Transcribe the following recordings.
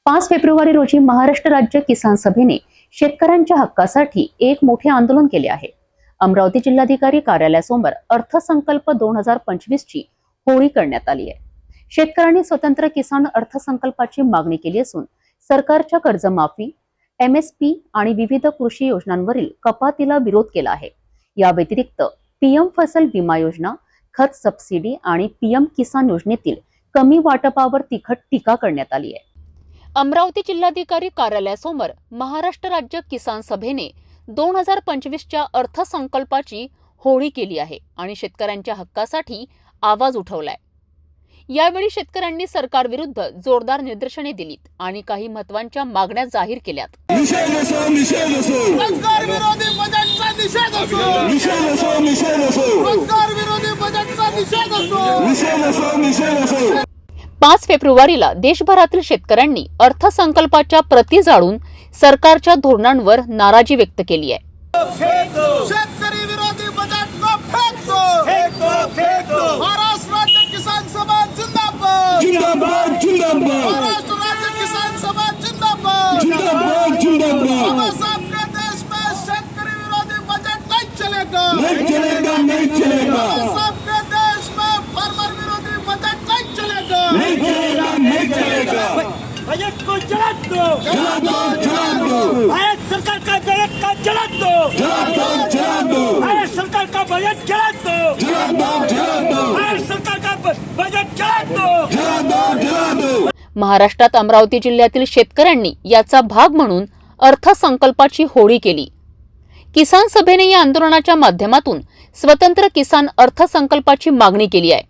5 February रोजी महाराष्ट्र राज्य किसान सभेने शेतकऱ्यांच्या हक्कासाठी एक मोठे आंदोलन केले आहे। अमरावती जिल्हाधिकारी कार्यालयासमोर अर्थसंकल्प 2025 ची होळी करण्यात आली आहे। शेतकऱ्यांनी स्वतंत्र किसान अर्थसंकल्पाची मागणी केली असून सरकारच्या कर्जमाफी, MSP आणि विविध कृषी योजनांवरील कपातीला विरोध केला आहे। या व्यतिरिक्त PM फसल विमा योजना, खत सबसिडी आणि PM किसान योजनेतील कमी वाटपावर तिखट टीका करण्यात आली आहे। अमरावती जिल्हाधिकारी कार्यालयासमोर महाराष्ट्र राज्य किसान सभेने 2025 च्या अर्थसंकल्पाची होळी केली आहे आणि शेतकऱ्यांच्या हक्कासाठी आवाज उठवलाय। यावेळी शेतकऱ्यांनी सरकारविरुद्ध जोरदार निदर्शने दिलीत आणि काही महत्त्वाच्या मागण्या जाहीर केल्यात। रोजगार विरोधी बजेटचा निषेध असो, रोजगार विरोधी बजेटचा निषेध असो। 5 फेब्रुवारीला देशभरातील शेतकऱ्यांनी अर्थसंकल्पाच्या प्रती जाळून सरकारच्या धोरणांवर नाराजी व्यक्त केली आहे। शेतकरी विरोधी बजेट को फेंको, महाराष्ट्र राज्य किसान सभा जिंदाबाद, महाराष्ट्र राज्य किसान सभा जिंदाबाद। बाबा साहब के देश में शेतकरी विरोधी बजेट नहीं चलेगा। बाबा साहब के देश में फार्मर विरोधी बजेट नहीं चलेगा। बजट को जला दो, भारत सरकार का बजट का जला दो, भारत सरकार का बजट जला दो, भारत सरकार का बजट जला दो। महाराष्ट्रात अमरावती जिल्ह्यातील शेतकऱ्यांनी याचा भाग म्हणून अर्थसंकल्पाची होळी केली। किसान सभेने या आंदोलनाच्या माध्यमातून स्वतंत्र किसान अर्थसंकल्पाची मागणी केली आहे।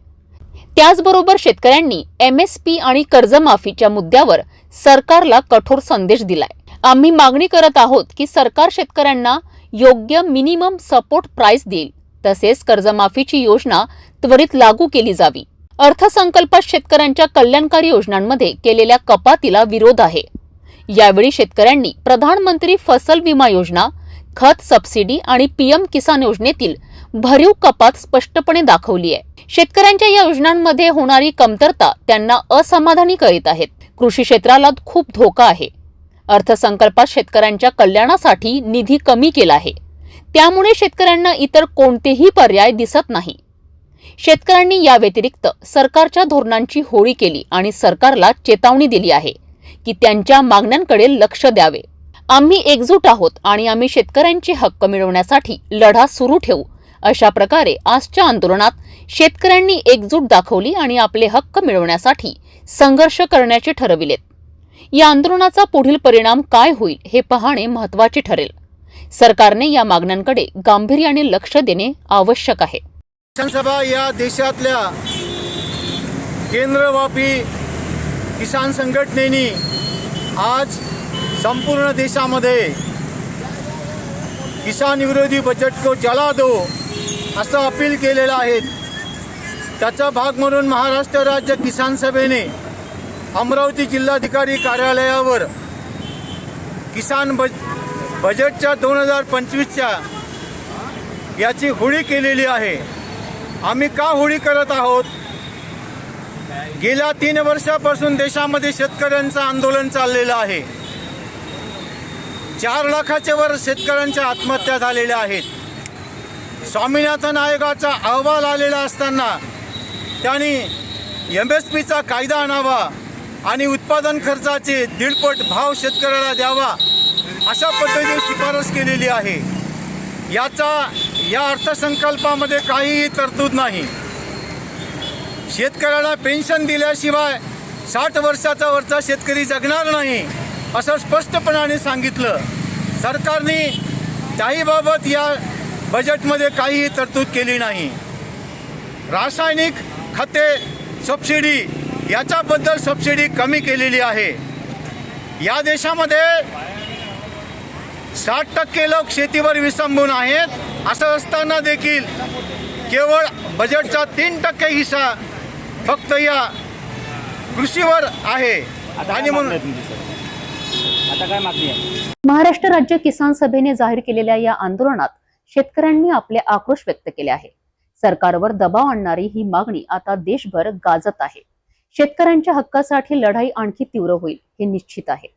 त्याचबरोबर शेतकऱ्यांनी MSP आणि कर्जमाफीच्या मुद्द्यावर सरकारला कठोर संदेश दिलाय। आम्ही मागणी करत आहोत की सरकार शेतकऱ्यांना योग्य मिनिमम सपोर्ट प्राइस देईल, तसेच कर्जमाफीची योजना त्वरित लागू केली जावी। अर्थसंकल्पात शेतकऱ्यांच्या कल्याणकारी योजनांमध्ये केलेल्या कपातीला विरोध आहे। यावेळी शेतकऱ्यांनी प्रधानमंत्री फसल विमा योजना, खत सबसिडी आणि PM किसान योजनेतील भरीव कपात स्पष्टपणे दाखवली आहे। शेतकऱ्यांच्या या योजनांमध्ये होणारी कमतरता त्यांना असमाधानी करीत आहेत। कृषी क्षेत्राला खूप धोका आहे। अर्थसंकल्पात शेतकऱ्यांच्या कल्याणासाठी निधी कमी केला आहे, त्यामुळे शेतकऱ्यांना इतर कोणतेही पर्याय दिसत नाही। शेतकऱ्यांनी या व्यतिरिक्त सरकारच्या धोरणांची होळी केली आणि सरकारला चेतावणी दिली आहे की त्यांच्या मागण्यांकडे लक्ष द्यावे। आम्ही एकजूट आहोत आणि आम्ही शेतकऱ्यांचे हक्क मिळवण्यासाठी लढा सुरू ठेवू। अशा प्रकारे आजच्या आंदोलनात शेतकऱ्यांनी एकजूट दाखवली आणि आपले हक्क मिळवण्यासाठी संघर्ष करण्याचे ठरविलेत। या आंदोलनाचा पुढील परिणाम काय होईल हे पाहणे महत्त्वाचे ठरेल। सरकारने या मागण्यांकडे गांभीर्याने लक्ष देणे आवश्यक आहे। किसान सभा या देशातल्या केंद्रव्यापी किसान संघटनेने आज संपूर्ण देशामध्ये किसान विरोधी बजेट को जला दो असं अपील केलेलं आहे। त्याचा भाग म्हणून महाराष्ट्र राज्य किसान सभेने अमरावती जिल्हाधिकारी कार्यालयावर किसान बजेटच्या 2025च्या याची होळी केलेली आहे। आम्ही का होळी करत आहोत? गेल्या 3 वर्षापासून देशामध्ये शेतकऱ्यांचं आंदोलन चाललेलं आहे। 4 लाखाच्या वर शेतकऱ्यांच्या आत्महत्या झालेल्या आहेत। स्वामीनाथन आयोगाचा अहवाल आलेला असताना त्यांनी MSPचा कायदा आणावा आणि उत्पादन खर्चाचे 1.5 भाव शेतकऱ्याला द्यावा अशा पद्धतीने शिफारस केलेली आहे। या अर्थसंकल्पामध्ये काहीही तरतूद नाही। शेतकऱ्याला पेन्शन दिल्याशिवाय 60 वर्षाचा वरचा शेतकरी जगणार नाही असं स्पष्टपणाने सांगितलं। सरकारने त्याहीबाबत या बजेटमध्ये काहीही तरतूद केली नाही। रासायनिक खते सबसिडी याच्याबद्दल सबसिडी कमी केलेली आहे। या देशामध्ये 60% लोक शेतीवर विसंबून आहेत। असं असताना देखील केवळ बजेटचा 3% हिस्सा फक्त या कृषीवर आहे। आणि म्हणून आता काय मागणी आहे? महाराष्ट्र राज्य किसान सभेने जाहीर केलेल्या या आंदोलनात शेतकऱ्यांनी आपले आक्रोश व्यक्त केले आहे। सरकारवर दबाव आणणारी ही मागणी आता देशभर गाजत आहे। शेतकऱ्यांच्या हक्कासाठी लढाई आणखी तीव्र होईल। हे निश्चित आहे.